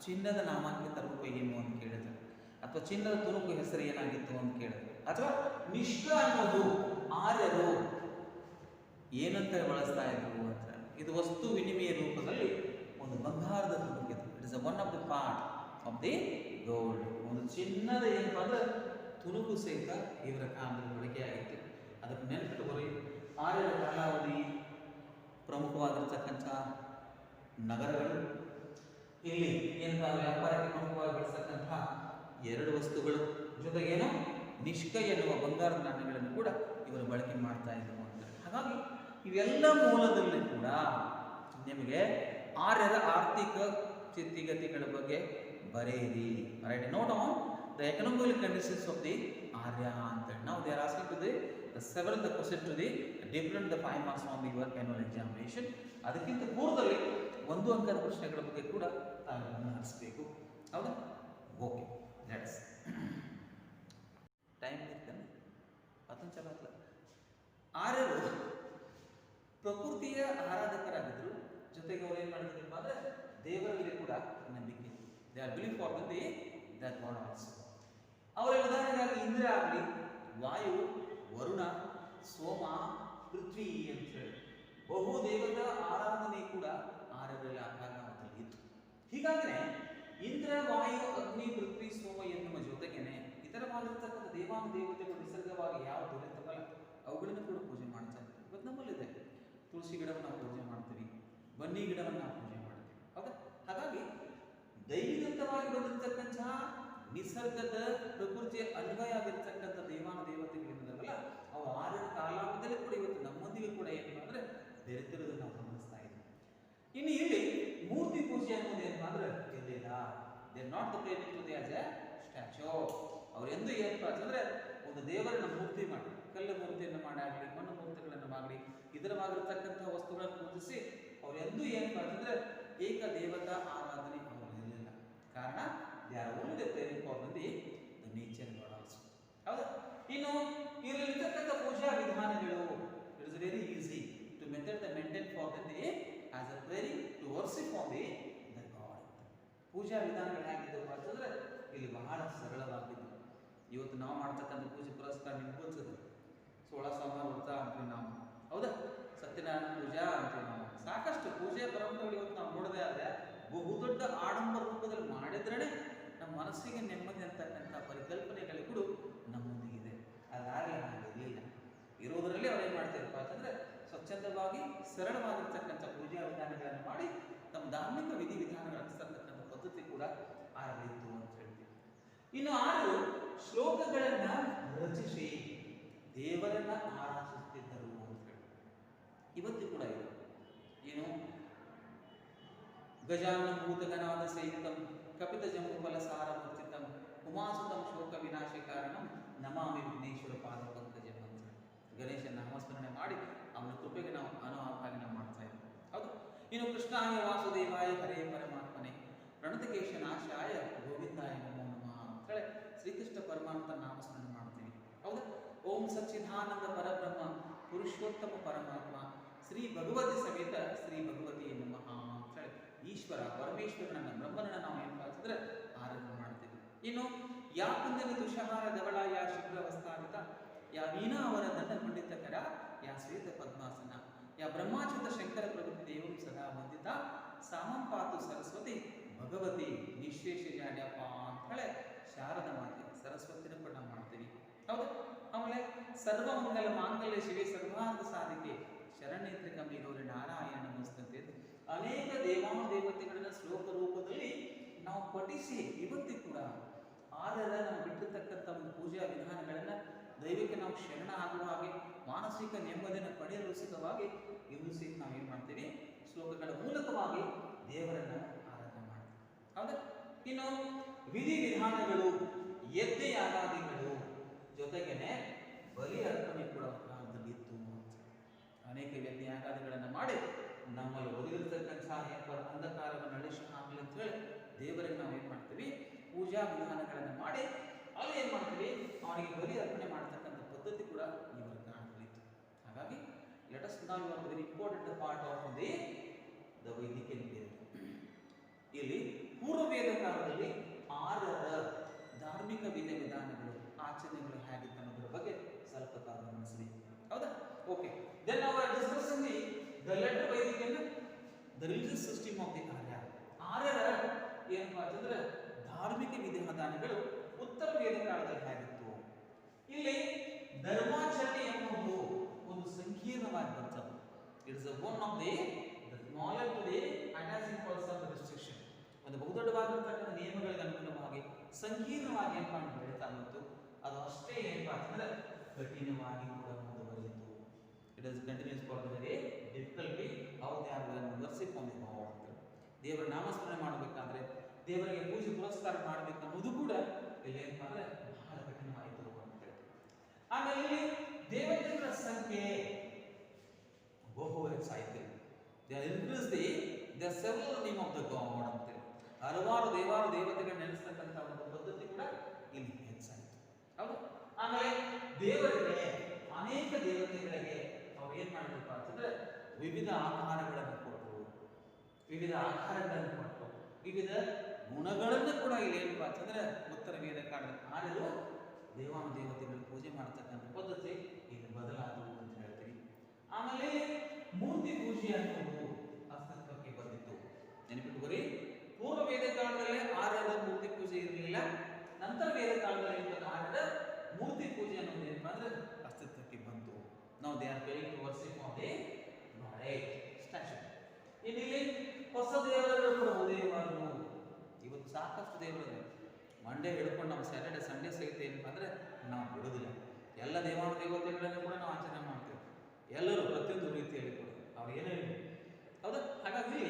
ಚಿನ್ನದ ನಾಮಾಂಕಿತ ರೂಪ ಏನು ಅಂತ ಕೇಳಿದ್ದಾರೆ, ಅಥವಾ ಚಿನ್ನದ ತುಣುಕು ಹೆಸರು ಏನಾಗಿತ್ತು ಅಂತ ಕೇಳಿದ್ರೆ, ಅಥವಾ ನಿಷ್ಠ ಅನ್ನೋದು ಆರ್ಯರು ಏನಂತ ಬಳಸ್ತಾ ಇದ್ರು ಅಂತ. ಇದು ವಸ್ತು ವಿನಿಮಯ ರೂಪದಲ್ಲಿ ಒಂದು ಬಂಗಾರದ ತುಣುಕು. It is one of the part of the gold. ಒಂದು ಚಿನ್ನದ ಏನಪ್ಪ ಅಂದ್ರೆ ತುಣುಕು ಸಹಿತ ಇವರ ಕಾಲದಲ್ಲಿ ಬಳಕೆಯಾಗಿತ್ತು. ಅದಕ್ಕೆ ನೆನಪಿಟ್ಟುಕೊಳ್ಳಿ, ಆರ್ಯರ ಕಾಲಾವಧಿ ಪ್ರಮುಖವಾಗಿರ್ತಕ್ಕಂಥ ನಗರಗಳು, ಇಲ್ಲಿ ಏನಪ್ಪ ವ್ಯಾಪಾರಕ್ಕೆ ಪ್ರಮುಖವಾಗಿ ಬಳಸತಕ್ಕಂಥ ಎರಡು ವಸ್ತುಗಳು, ಜೊತೆಗೇನು ನಿಷ್ಕ ಎನ್ನುವ ಬಂಗಾರದ ನಾಣ್ಯಗಳನ್ನು ಕೂಡ ಇವರು ಬಳಕೆ ಮಾಡ್ತಾ ಇದ್ರು ಅಂತ. ಹಾಗಾಗಿ ಇವೆಲ್ಲ ಮೂಲದಲ್ಲಿ ಕೂಡ ನಿಮಗೆ ಆರ್ಯರ ಆರ್ಥಿಕ ಸ್ಥಿತಿಗತಿಗಳ ಬಗ್ಗೆ ಬರೆಯಿರಿ. Write note on the economical conditions of the Arya ಅಂತ. ನಾವು they are asking to the several the question to the different the 5 marks on the your annual examination. ಅದಕ್ಕಿಂತ ಪೂರ್ವದಲ್ಲಿ ಒಂದು ಅಂಕದ ಪ್ರಶ್ನೆಗಳ ಬಗ್ಗೆ ಕೂಡ ತಾವು ಗಮನ ಹರಿಸಬೇಕು. ಹೌದಾ? ಓಕೆ, ಲೆಟ್ಸ್ ಟೈಮ್ ಇರ್ತಾನೆ ಅದನ್ನು ಚಲೋ ಅಲ್ಲ. ಆರ್ಯರು ಪ್ರಕೃತಿಯ ಆರಾಧಕರಾಗಿದ್ದರು. ಜೊತೆಗೆ ಅವರು ಏನು ಮಾಡಿದ್ರಪ್ಪ ಅಂದ್ರೆ ದೇವರಲ್ಲಿ ಕೂಡ ನಂಬಿಕೆ. They are believe for the that god also. ಅವರ ಉದಾಹರಣೆಗಾಗಿ ಇಂದ್ರ ಆಗಲಿ, ವಾಯು, ವರುಣ, ಸೋಮ, ಪೃಥ್ವಿ ಅಂತ ಹೇಳಿ ಬಹು ದೇವರ ಆರಾಧನೆ ಕೂಡ ಆರ್ಯರಲ್ಲಿ ಆ ಕಾಲದಲ್ಲಿ ಇತ್ತು. ಹೀಗಾಗಿ ಇಂದ್ರ, ವಾಯು, ಅಗ್ನಿ, ಪೃಥ್ವಿ, ಸೋಮ ಎನ್ನುವ ಜೊತೆಗೇನೆ ಇತರವಾಗಿರ್ತಕ್ಕಂಥ ದೇವಾನುದೇವತೆಗಳು ನಿಸರ್ಗವಾಗಿ ಯಾವ ದೊರೆತವಲ್ಲ ಅವುಗಳನ್ನು ಕೂಡ ಪೂಜೆ ಮಾಡ್ತಾ ಇದ್ದಾರೆ. ಇವತ್ತು ನಮ್ಮಲ್ಲಿದೆ ತುಳಸಿ ಗಿಡವನ್ನು ನಾವು ಪೂಜೆ ಮಾಡ್ತೀವಿ, ಬನ್ನಿ ಗಿಡವನ್ನು ನಾವು ಪೂಜೆ ಮಾಡ್ತೀವಿ. ಹೌದಾ? ಹಾಗಾಗಿ ದೈವಿಕವಾಗಿ ಬಂದಿರತಕ್ಕಂಥ ನಿಸರ್ಗದ ಪ್ರಕೃತಿಯ ಅನ್ವಯ ಆಗಿರ್ತಕ್ಕಂಥ ದೇವಾನುದೇವತೆಗಳಿಂದವಲ್ಲ ಅವು ಆರ್ಯರ ಕಾಲಾವಧಿಯಲ್ಲಿ ಕೂಡ ಇವತ್ತು ನಮ್ಮೊಂದಿಗೆ ಕೂಡ not the praying to the as a statue. ಅವರೆಂದು ಏನಪ್ಪ ಅಂತಂದ್ರೆ ಒಂದು ದೇವರನ್ನ ಮೂರ್ತಿ ಮಾಡಿ, ಕಲ್ಲು ಮೂರ್ತಿಯನ್ನು ಮಾಡಾಗಲಿ, ಮಣ್ಣು ಮೂರ್ತಿಗಳನ್ನು ಮಾಡಲಿ, ಇದರವಾಗಿರ್ತಕ್ಕಂತಹ ವಸ್ತುಗಳನ್ನು ಪೂಜಿಸಿ ಅವರೆಂದೂ ಏನಪ್ಪ ಅಂತಂದ್ರೆ ಏಕ ದೇವತಾ ಆರಾಧನೆ ಅವರಲ್ಲಿರಲಿಲ್ಲ. ಕಾರಣ they are only praying for the nature god also. ಹೌದಾ? ಇನ್ನು ಇದರಲ್ಲಿರ್ತಕ್ಕಂಥ ಪೂಜಾ ವಿಧಾನಗಳು, it is very easy to maintain for the day as a praying to worship on the god. ಪೂಜಾ ವಿಧಾನಗಳು ಹೇಗಿದ್ದವು ಅಂತಂದ್ರೆ ಇಲ್ಲಿ ಬಹಳ ಸರಳವಾಗಿದ್ದು. ಇವತ್ತು ನಾವು ಮಾಡ್ತಕ್ಕಂಥ ಪೂಜೆ ಪುರಸ್ಕಾರ ನಿಮ್ಗೆ ಹೋಲಿಸಿದ್ರೆ 16 ಸೋಮವಾರ ವ್ರತ ಅಂತೀವಿ ನಾವು, ಹೌದಾ? ಸತ್ಯನಾರಾಯಣ ಪೂಜಾ ಅಂತೀವಿ ನಾವು. ಸಾಕಷ್ಟು ಪೂಜೆ ಪರಂಪರೆಗಳು ಇವತ್ತು ನಾವು ನೋಡದೆ ಆದರೆ ಬಹುದೊಡ್ಡ ಆಡಂಬರ ರೂಪದಲ್ಲಿ ಮಾಡಿದ್ರೇ ನಮ್ಮ ಮನಸ್ಸಿಗೆ ನೆಮ್ಮದಿ ಅಂತಕ್ಕಂಥ ಪರಿಕಲ್ಪನೆಗಳು ಕೂಡ ನಮ್ಮೊಂದಿಗಿದೆ. ಅದಾಗಲಿ ಹಾಗಿರಲಿಲ್ಲ. ಇರೋದರಲ್ಲಿ ಅವ್ರು ಏನು ಮಾಡ್ತಾರಪ್ಪ ಅಂತಂದ್ರೆ ಸ್ವಚ್ಛಂದವಾಗಿ ಸರಳವಾಗಿರ್ತಕ್ಕಂಥ ಪೂಜಾ ವಿಧಾನಗಳನ್ನು ಮಾಡಿ ತಮ್ಮ ಧಾರ್ಮಿಕ ವಿಧಿವಿಧಾನಗಳು ಅನುಸರಿಸ್ತಕ್ಕಂಥ ಪದ್ಧತಿ ಕೂಡ ಆರಂಭಿತ್ತು ಅಂತ ಹೇಳ್ತೀವಿ. ಇನ್ನು 6 ಶ್ಲೋಕಗಳನ್ನ ರಚಿಸಿ ದೇವರನ್ನ ಆರಾಧಿಸುತ್ತಿದ್ದರು ಅಂತ ಹೇಳಿ ಇವತ್ತು ಕೂಡ ಇದೆ. ಏನು? ಗಜಾನನ ಭೂತಗನಾದ ಸೇವಿತಂ ಕಪಿತ ಜಂಬು ಫಲಸಾರ ವರ್ಜಿತಂ ಉಮಾಸುತಂ ಶೋಕ ವಿನಾಶ ಕಾರಣಂ ನಮಾಮಿ ವಿಘ್ನೇಶ್ವರ ಪಾದ ಪಂಕಜಂ ಅಂತ ಗಣೇಶನ ನಾಮಸ್ಮರಣೆ ಮಾಡಿ ಅವನ ಕೃಪೆಗೆ ನಾವು ಅನುಭಾಗಿ ನಾವು ಮಾಡ್ತಾ ಇದ್ದೀವಿ. ಹೌದು. ಇನ್ನು ಕೃಷ್ಣಾಯ ವಾಸುದೇವಾಯ ಹರೇ ಪರಮಾತ್ಮನೆ ಪ್ರಣತಕೇಶ ನಾಶಾಯ ಗೋವಿಂದಾಯ ನಮೋ ನಮಃ ಅಂತ ಹೇಳಿ ಶ್ರೀಕೃಷ್ಣ ಪರಮಾತ್ಮ ನಾಮಸ್ಮರಣೆ ಮಾಡ್ತೀವಿ. ಹೌದಾ? ಓಂ ಸಚ್ಚಿದಾನಂದ ಪರಬ್ರಹ್ಮ ಪುರುಷೋತ್ತಮ ಪರಮಾತ್ಮ ಶ್ರೀ ಭಗವತಿ ಸಮೇತ ಶ್ರೀ ಭಗವತಿ ನಮಃ ಅಂತ ಹೇಳಿ ಈಶ್ವರ ಪರಮೇಶ್ವರನನ್ನ ಬ್ರಹ್ಮನನ್ನ ನಾವು ಏನಪ್ಪ ಅಂತಂದ್ರೆ ಆರಾಧನೆ ಮಾಡ್ತೀವಿ. ಇನ್ನು ಯಾ ಕುಂದಿನ ತುಷಹಾರ ಧವಳ ಯಾ ಶುಭ್ರವಸ್ಥಾಗತ ಯಾ ವೀಣಾ ಅವರ ದಂಡ ಪಂಡಿತಕರ ಯಾ ಶ್ವೇತ ಪದ್ಮಾಸನ ಯಾ ಬ್ರಹ್ಮಾಚ್ಯುತ ಶಂಕರ ಪ್ರಭೃತಿ ದೇವಂ ಸದಾ ವಂದಿತ ಸಾಮಂ ಪಾತು ಸರಸ್ವತಿ ಭಗವತಿ ನಿಶ್ವೇಶಜಾಡ್ಯಪ್ಪ ಅಂತ ಹೇಳಿ ಶಾರದ ಮಾತೆ ಸರಸ್ವತಿನ ಕೂಡ ನಾವು ಮಾಡ್ತೀವಿ. ಹೌದು. ಆಮೇಲೆ ಸರ್ವಮಂಗಲ ಮಾಂಗಲ್ಯ ಶಿವೆ ಸರ್ವಾರ್ಥ ಸಾಧಿಕೆ ಶರಣ್ಯೇತ್ರ ಕಮ್ಮಿ ಗೌರಿ ನಾರಾಯಣ ನಮಸ್ತಂತೆ ಅನೇಕ ದೇವಾನುದೇವತೆಗಳನ್ನ ಶ್ಲೋಕ ರೂಪದಲ್ಲಿ ನಾವು ಪಠಿಸಿ ಇವತ್ತಿ ಕೂಡ ಆದರ ನಾವು ಬಿಟ್ಟಿರ್ತಕ್ಕಂಥ ಒಂದು ಪೂಜಾ ವಿಧಾನಗಳನ್ನ ದೈವಕ್ಕೆ ನಾವು ಶರಣ ಆಗುವ ಹಾಗೆ ಮಾನಸಿಕ ನೆಮ್ಮದಿಯನ್ನು ಪಡೆಯಲು ಸಿದ್ಧವಾಗಿ ಇನ್ನು ಸಹಿತ ನಾವೇನು ಮಾಡ್ತೀವಿ ಶ್ಲೋಕಗಳ ಮೂಲಕವಾಗಿ ದೇವರನ್ನ ಆರಾಧನೆ ಮಾಡ್ತೀವಿ. ಹೌದಾ? ಇನ್ನು ವಿಧಿವಿಧಾನಗಳು ಯಜ್ಞಯಾಗಾದಿಗಳು ಜೊತೆಗೇನೆ ಬಲಿ ಅರ್ಪಣೆ ಕೂಡ ಕಾಲದಲ್ಲಿ ಇತ್ತು. ಅನೇಕ ಯಜ್ಞಯಾಗಾದಿಗಳನ್ನು ಮಾಡಿ ನಮ್ಮಲ್ಲಿ ಒದಗಿರ್ತಕ್ಕಂಥ ಅಂಧಕಾರವನ್ನು ಅಳಿಸಿ ಹಾಕಲಿ ಅಂತ ಹೇಳಿ ದೇವರಿಗೆ ನಾವು ಏನು ಮಾಡ್ತೀವಿ ಪೂಜಾ ವಿಧಾನಗಳನ್ನು ಮಾಡಿ ಅಲ್ಲಿ ಏನು ಮಾಡ್ತೀವಿ ಅವನಿಗೆ ಬಲಿ ಅರ್ಪಣೆ ಮಾಡ್ತಕ್ಕಂಥ ಪದ್ಧತಿ ಕೂಡ ಇವರ ಕಾಲದಲ್ಲಿತ್ತು. ಹಾಗಾಗಿ ಲೆಟ್ ಅಸ್ ನೌ ಒಂದು very important part of the ವೈದಿಕ ಇಲ್ಲಿ ಪೂರ್ವವೇದ ಕಾಲದಲ್ಲಿ 6 ಧಾರ್ಮಿಕ ವಿಧಿವಿಧಾನಗಳು ಆಚರಣೆಗಳು ಹೇಗಿತ್ತು ಅನ್ನೋದ್ರ ಬಗ್ಗೆ ಸ್ವಲ್ಪ ಕಾಲ ಗಮನಿಸಲಿ. ಹೌದಾ? ಓಕೆ. ದೆನ್ ನಾವು ಡಿಸ್ಕಸ್ಸಿಂಗ್ ದ ಲೆಟರ್ ವೈದಿಕ the religious system of the Arya. 6 ಏನಪ್ಪಾ ಅಂತಂದ್ರೆ ಧಾರ್ಮಿಕ ವಿಧಿವಿಧಾನಗಳು ಉತ್ತರ ವೇದ ಕಾಲದಲ್ಲಿ ಹೇಗಿತ್ತು. ಇಲ್ಲಿ ಧರ್ಮಾಚರಣೆ ಎಂಬುದು ಒಂದು ಸಂಕೀರ್ಣವಾಗಿ ಬರ್ತದೆ. It's one of the smaller to the attaching force of the restriction. ಒಂದು ಬಹುದೊಡ್ಡವಾಗಿರ್ತಕ್ಕಂಥ ನಿಯಮಗಳಿಗೆ ಅನುಗುಣವಾಗಿ ಸಂಕೀರ್ಣವಾಗಿ ಏನಪ್ಪಾ ಅಂತ ಹೇಳ್ತಾ ಬಂತು. ಅದು ಅಷ್ಟೇ ಏನಪ್ಪಾ ಅಂತಂದ್ರೆ ಕಠಿಣವಾಗಿ ಕೂಡ ಮುಂದುವರಿಯಿತು. It is continues for the very difficulty how they are worship on the god ಅಂತ. ದೇವರ ನಾಮಸ್ಮರಣೆ ಮಾಡಬೇಕಾದ್ರೆ ದೇವರಿಗೆ ಪೂಜೆ ಪುರಸ್ಕಾರ ಮಾಡಬೇಕು ಅನ್ನೋದು ಕೂಡ ಇಲ್ಲಿ ಏನಪ್ಪಾ ಅಂದ್ರೆ ಬಹಳ ಕಠಿಣವಾಯಿತು ಅಂತ ಹೇಳಿ. ಆಮೇಲೆ ಇಲ್ಲಿ ದೇವತೆಗಳ ಸಂಖ್ಯೆ ಬಹು ಹೆಚ್ಚಾಯಿತು. They increase the the several name of the god ಅಂತ ಹೇಳಿ ಹಲವಾರು ದೇವತೆಗಳನ್ನ ನೆನೆಸ್ತಕ್ಕಂಥ ಒಂದು ಪದ್ಧತಿ ಕೂಡ ಇಲ್ಲಿ ಹೆಚ್ಚಾಯಿತು. ಹೌದು. ಆಮೇಲೆ ದೇವರಿಗೆ ಅನೇಕ ದೇವತೆಗಳಿಗೆ ಅವ್ರು ಏನ್ ಮಾಡಿದ್ರಪ್ಪ ಅಂತಂದ್ರೆ ವಿವಿಧ ಆಕಾರಗಳನ್ನು ಕೊಟ್ಟರು, ವಿವಿಧ ಗುಣಗಳನ್ನು ಕೂಡ ಇಲ್ಲಿ ಏನಪ್ಪ ಅಂತಂದ್ರೆ ಉತ್ತರ ವೇದ ಕಾಲದ ಆಡಲು ದೇವಾನು ದೇವತೆಗಳು ಪೂಜೆ ಮಾಡತಕ್ಕಂಥ ಪದ್ಧತಿ ಇಲ್ಲಿ ಬದಲಾದವು ಅಂತ ಹೇಳ್ತೀವಿ. ಆಮೇಲೆ ಮೂರ್ತಿ ಪೂಜೆ ಅನ್ನೋದು ಅಸ್ತಿತ್ವಕ್ಕೆ ಬಂದಿತ್ತು. ನೆನಪಿಟ್ಟುಕೊರಿ, ಪೂರ್ವ ವೇದ ಕಾಲದಲ್ಲಿ 6 ಮೂರ್ತಿ ಪೂಜೆ ಇರಲಿಲ್ಲ. ನಂತರ ವೇದ ಕಾಲದಲ್ಲಿ 6 ಮೂರ್ತಿ ಪೂಜೆ ಅನ್ನೋದು ಏನಪ್ಪಾ ಅಂದ್ರೆ ಅಸ್ತಿತ್ವಕ್ಕೆ ಬಂತು. ನಾವು they are paying to worship of the god statue. ಇಲ್ಲಿ ಹೊಸ ದೇವರುಗಳು ಕೂಡ ಉದಯವಾದವು. ಇವತ್ತು ಸಾಕಷ್ಟು ದೇವರುಗಳು ಮಂಡೇ ಹಿಡ್ಕೊಂಡು ನಾವು ಸ್ಯಾಟರ್ಡೆ ಸಂಡೇ ಸಹಿತ ಏನಪ್ಪ ಅಂದ್ರೆ ನಾವು ಬಿಡೋದಿಲ್ಲ. ಎಲ್ಲ ದೇವಾನು ದೇವತೆಗಳನ್ನು ಕೂಡ ನಾವು ಆಚರಣೆ ಮಾಡ್ತೇವೆ. ಎಲ್ಲರೂ ಪ್ರತಿಯೊಂದು ರೀತಿಯಲ್ಲಿ ಕೂಡ ಅವ್ರು ಏನೇ ಹೇಳಿ. ಹೌದಾ? ಹಾಗಾಗಿ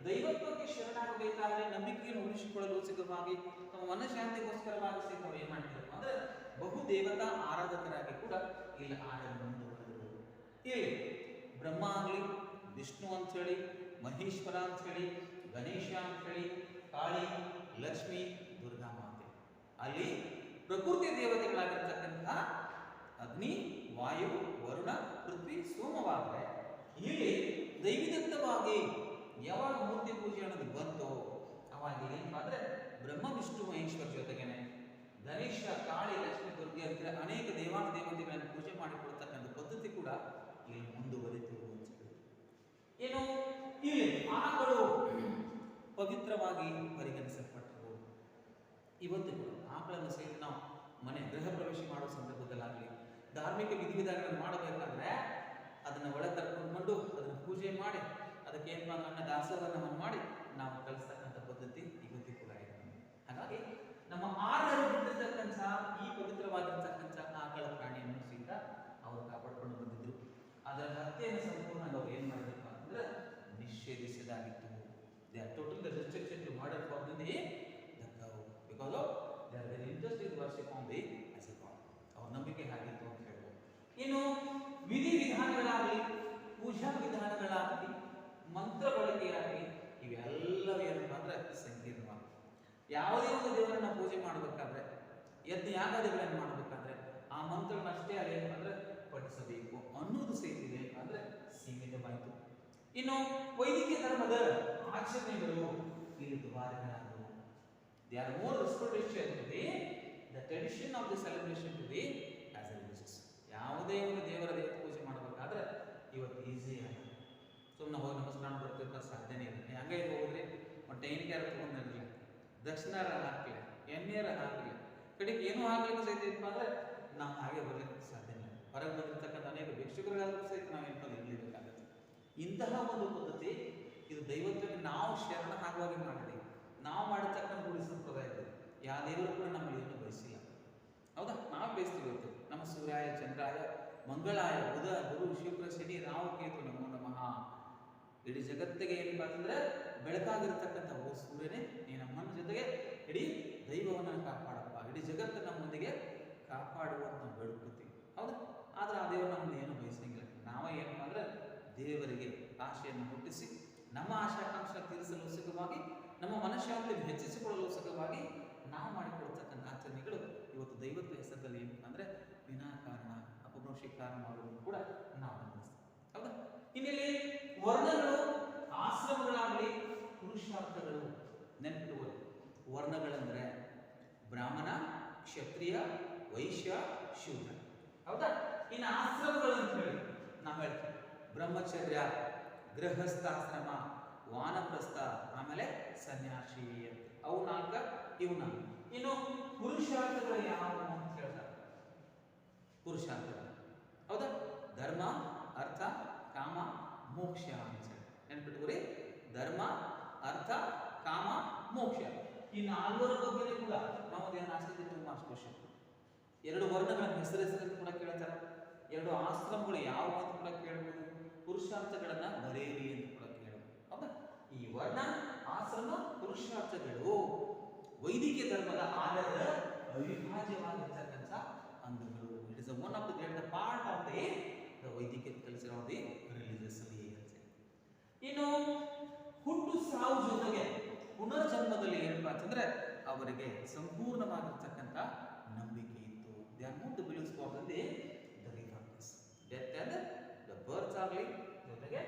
ದೈವತ್ವಕ್ಕೆ ಶರಣಾಗಬೇಕು ಬೇಕಾದ್ರೆ ನಂಬಿಕೆಯನ್ನು ಉಳಿಸಿಕೊಳ್ಳಲು ಸಿದ್ಧವಾಗಿ ತಮ್ಮ ಮನಃಶಾಂತಿಗೋಸ್ಕರವಾಗಿ ಸಹಿತ ಅವರು ಏನ್ ಮಾಡ್ತಿದ್ರು ಅಂದ್ರೆ ಬಹು ದೇವತಾ ಆರಾಧಕರಾಗಿ ಕೂಡ ಇಲ್ಲಿ ಆರಾಧನೆ ಮುಂದುವರೆದರು. ಇಲ್ಲಿ ಬ್ರಹ್ಮ ಆಗಲಿ, ವಿಷ್ಣು ಅಂತ ಹೇಳಿ, ಮಹೇಶ್ವರ ಅಂತ ಹೇಳಿ, ಗಣೇಶ ಅಂತ ಹೇಳಿ, ಕಾಳಿ, ಲಕ್ಷ್ಮಿ, ದುರ್ಗಾ ಮಾತೆ, ಅಲ್ಲಿ ಪ್ರಕೃತಿ ದೇವತೆಗಳಾಗಿರ್ತಕ್ಕಂಥ ಅಗ್ನಿ, ವಾಯು, ವರುಣ, ಪೃಥ್ವಿ, ಸೋಮವಾದ್ರೆ ಇಲ್ಲಿ ದೈವಿದತ್ತವಾಗಿ ಯಾವಾಗ ಮೂರ್ತಿ ಪೂಜೆ ಅನ್ನೋದು ಬಂತೋ ಅವಾಗ ಏನಪ್ಪಾ ಅಂದ್ರೆ ಬ್ರಹ್ಮ ವಿಷ್ಣು ಮಹೇಶ್ವರ ಜೊತೆಗೇನೆ ಗಣೇಶ, ಕಾಳಿ, ಲಕ್ಷ್ಮಿ, ದುರ್ಗೆ ಅಂತ ಅನೇಕ ದೇವಾನು ದೇವತೆಗಳನ್ನು ಪೂಜೆ ಮಾಡಿಕೊಳ್ತಕ್ಕಂಥ ಪದ್ಧತಿ ಕೂಡ ಇಲ್ಲಿ ಮುಂದುವರಿತು ಅಂತ ಹೇಳಿ. ಏನು ಇಲ್ಲಿ ಆಕಳು ಪವಿತ್ರವಾಗಿ ಪರಿಗಣಿಸಲ್ಪಟ್ಟರು. ಇವತ್ತು ಕೂಡ ಆಕಳನ್ನು ಸಹಿತ ನಾವು ಮನೆ ಗೃಹ ಪ್ರವೇಶ ಮಾಡುವ ಸಂದರ್ಭದಲ್ಲಾಗಲಿ ಧಾರ್ಮಿಕ ವಿಧಿವಿಧಾನಗಳನ್ನು ಮಾಡಬೇಕಾದ್ರೆ ಅದನ್ನು ಒಳಗೆ ಕರ್ಕೊಂಡು ಅದನ್ನು ಪೂಜೆ ಮಾಡಿ ಅದಕ್ಕೆ ಏನು ಅನ್ನ ದಾಸೋಹವನ್ನು ಮಾಡಿ ನಾವು ಕಳಿಸ್ತಕ್ಕಂಥ ಪದ್ಧತಿ ಇವತ್ತು ಕೂಡ ಇದೆ. ಹಾಗಾಗಿ ನಮ್ಮ ಆರ್ಯರು ಬಿಟ್ಟಿರ್ತಕ್ಕಂಥ ಈ ಪವಿತ್ರವಾಗಿರ್ತಕ್ಕಂಥ ಆಕಳ ಪ್ರಾಣಿಯನ್ನು ಸಹಿತ ಅವರು ಕಾಪಾಡಿಕೊಂಡು ಬಂದಿದ್ರು. ಅದರ ಹತ್ಯೆಯನ್ನು ಸಂಪೂರ್ಣ ಅವರು ಏನು ಮಾಡಬೇಕು ಅಂತಂದ್ರೆ ನಿಷೇಧಿಸಿದಾಗಿತ್ತು. They are total restriction to murder for the cow because of their interest in worship on the as a god. ಅವ್ರ ನಂಬಿಕೆ ಹಾಗಿತ್ತು ಅಂತ ಹೇಳ್ಬೋದು. ಇನ್ನು ವಿಧಿ ವಿಧಾನಗಳಾಗಲಿ, ಪೂಜಾ ವಿಧಾನಗಳಾಗಲಿ, ಮಂತ್ರ ಬಳಕೆಯಾಗಲಿ ಇವೆಲ್ಲವೂ ಏನಪ್ಪಾ ಅಂದ್ರೆ ಸಂಕೀರ್ಣವಾಗಿ ಯಾವುದೇ ಒಂದು ದೇವರನ್ನ ಪೂಜೆ ಮಾಡಬೇಕಾದ್ರೆ ಯಜ್ಞ ಯಾಗಾದಿಗಳನ್ನು ಮಾಡಬೇಕಾದ್ರೆ ಆ ಮಂತ್ರಗಳನ್ನ ಅಷ್ಟೇ ಅದೇನಂದ್ರೆ ಪಠಿಸಬೇಕು ಅನ್ನೋದು ಸಹಿತ ಇದೆ ಅಂದ್ರೆ ಸೀಮಿತವಾಯಿತು. ಇನ್ನು ವೈದಿಕ ಧರ್ಮದ ಆಚರಣೆಗಳು ಇಲ್ಲಿ ದುಬಾರಿಗಳಾದವು. They are more restricted to the tradition of the celebration to be as a religious. ಯಾವುದೇ ಒಂದು ದೇವರ ಪೂಜೆ ಮಾಡಬೇಕಾದ್ರೆ ಇವತ್ತು ಈಸಿ ಅಲ್ಲ. ಸುಮ್ಮನೆ ಹೋಗಿ ನಮಸ್ಕಾರ ಬರ್ತಿರ್ತ ಸಾಧ್ಯನೇ ಇಲ್ಲ. ಹಂಗೆ ಹೋಗಿದ್ರೆ ಒಂದು ಟೈನಿಗೆ ತಗೊಂಡಿರಲಿಲ್ಲ, ದಕ್ಷಿಣಾರ ಹಾಕಲಿಲ್ಲ, ಎಣ್ಣೆಯಾರ ಹಾಕಲಿಲ್ಲ, ಕಡೆಗೆ ಏನೂ ಹಾಕ್ಲಿಕ್ಕೆ ಸಹಿತ ಇತ್ತು ಅಂದ್ರೆ ನಾವು ಹಾಗೆ ಬರ್ಲಿಕ್ಕೆ ಸಾಧ್ಯನೇ ಇಲ್ಲ. ಹೊರಗೆ ಬಂದಿರ್ತಕ್ಕಂಥ ಅನೇಕ ಭಿಕ್ಷುಕರಿಗಾದರೂ ಸಹಿತ ನಾವು ಏನೋ ಇರಲೇಬೇಕಾಗುತ್ತೆ. ಇಂತಹ ಒಂದು ಪದ್ಧತಿ ಇದು ದೈವತ್ವಕ್ಕೆ ನಾವು ಶರಣ ಆಗುವಾಗಿ ಮಾಡಿದ್ದೀವಿ. ನಾವು ಮಾಡಿರ್ತಕ್ಕಂಥ ರೂಢಿ ಸಂಪ್ರದಾಯ ಇದೆ. ಯಾವ ದೇವರು ಕೂಡ ನಮ್ಮಲ್ಲಿ ಏನು ಬಯಸಿಲ್ಲ. ಹೌದಾ? ನಾವು ಬಯಸ್ತೀವಿ. ಇವತ್ತು ನಮ್ಮ ಸೂರ್ಯಾಯ, ಚಂದ್ರಾಯ, ಮಂಗಳಾಯ, ಬುಧ, ಗುರು, ಶುಕ್ರ, ಶನಿ, ರಾಹು, ಕೇತು ನಮೋ ನಮಃ. ಇಡೀ ಜಗತ್ತಿಗೆ ಏನಪ್ಪ ಅಂತಂದ್ರೆ ಬೆಳಕಾಗಿರ್ತಕ್ಕಂಥ ಓ ಸೂರ್ಯನೇ, ನೀ ನಮ್ಮನ್ನ ಜೊತೆಗೆ ಇಡೀ ದೈವವನ್ನು ಕಾಪಾಡಪ್ಪ, ಇಡೀ ಜಗತ್ತು ನಮ್ಮೊಂದಿಗೆ ಕಾಪಾಡುವಂತ ಬೇಡ್ಕೊತೀವಿ. ಹೌದಾ? ಆದ್ರೆ ಆ ದೇವರು ನಮ್ಮನ್ನು ಏನು ಬಯಸಂಗಿಲ್ಲ. ನಾವೇ ಏನಪ್ಪ ಅಂದ್ರೆ ದೇವರಿಗೆ ಆಶೆಯನ್ನು ಹುಟ್ಟಿಸಿ ನಮ್ಮ ಆಶಾಕಾಂಕ್ಷ ತೀರಿಸಲು ಸುಖವಾಗಿ, ನಮ್ಮ ಮನಃಶಾಂತಿ ಹೆಚ್ಚಿಸಿಕೊಳ್ಳಲು ಸುಖವಾಗಿ ನಾವು ಮಾಡಿಕೊಳ್ತಕ್ಕಂಥ ಆಚರಣೆಗಳು ಇವತ್ತು ದೈವತ್ವ ಹೆಸರಲ್ಲಿ ಏನಪ್ಪ ಅಂದ್ರೆ ವಿನಾಕಾರಣ ಅಪಭ್ರಂಶಿ ಕಾರಣ ಮಾಡುವುದು ಕೂಡ ನಾವು ಗಮನಿಸ್ತೀವಿ. ಹೌದಾ? ಇನ್ನಿಲ್ಲಿ ವರ್ಣಗಳು, ಆಶ್ರಮಗಳಾಗಲಿ, ಪುರುಷಾರ್ಥಗಳು ನೆನಪಿಡುವುದು. ವರ್ಣಗಳಂದ್ರೆ ಬ್ರಾಹ್ಮಣ, ಕ್ಷತ್ರಿಯ, ವೈಶ್ಯ, ಶೂದ್ರ. ಹೌದಾ? ಇನ್ನು ಆಶ್ರಮಗಳು ಅಂತ ಹೇಳಿ ನಾವು ಹೇಳ್ತೀವಿ ಬ್ರಹ್ಮಚರ್ಯ, ಗೃಹಸ್ಥಾಶ್ರಮ, ವಾನಪ್ರಸ್ಥ, ಆಮೇಲೆ ಸನ್ಯಾಸಿ ಅಂತ. ಅವು ನಾಲ್ಕ, ಇವು ನಾಲ್ಕು. ಇನ್ನು ಪುರುಷಾರ್ಥಗಳು ಯಾವ ಅಂತ ಹೇಳ್ತಾರೆ. ಪುರುಷಾರ್ಥಗಳು ಹೌದಾ? ಧರ್ಮ, ಅರ್ಥ, ಕಾಮ, ಮೋಕ್ಷ ಅಂತ ಹೇಳಿ ನೆನ್ಪಿಟ್ಕೊರಿ. ಧರ್ಮ, ಅರ್ಥ, ಕಾಮ, ಮೋಕ್ಷ. ಈ ನಾಲ್ವರ ಬಗ್ಗೆ ಕೂಡ ನಾವು ಏನು ಆಸಕ್ತಿ ತುಂಬ ಅಷ್ಟು ಎರಡು ವರ್ಣಗಳ ಹೆಸರೆಸರನ್ನು ಕೂಡ ಕೇಳ್ತಾರೆ. ಎರಡು ಆಶ್ರಮಗಳು ಯಾವ ಅಂತ ಕೂಡ ಕೇಳಬಹುದು. ಪುರುಷಾರ್ಥಗಳನ್ನ ಬರೆಯಿರಿ ಅಂತ ಕೂಡ ಕೇಳಬಹುದು. ಹೌದಾ? ಈ ವರ್ಣ, ಆಶ್ರಮ, ಪುರುಷಾರ್ಥಗಳು ವೈದಿಕ ಧರ್ಮದ ಆಧಾರದ ಅವಿಭಾಜ್ಯವಾಗಿರ್ತಕ್ಕಂಥ ಅಂಗಗಳು. It is one of the great part of the ವೈದಿಕ ಕಲ್ಚರ್ ಆಫ್ ದಿ ರಿಲಿಜಿಯಸ್ ಅಂತ. ಇನ್ನು ಹುಟ್ಟು ಸಾವು ಜೊತೆಗೆ ಪುನರ್ಜನ್ಮದಲ್ಲಿ ಏನಪ್ಪಾ ಅಂತಂದ್ರೆ ಅವರಿಗೆ ಸಂಪೂರ್ಣವಾಗಿರ್ತಕ್ಕಂಥ ನಂಬಿಕೆ ಇತ್ತು. They are not the believes for the rebirth, death and the birth ಆಗಲಿ, ಜೊತೆಗೆ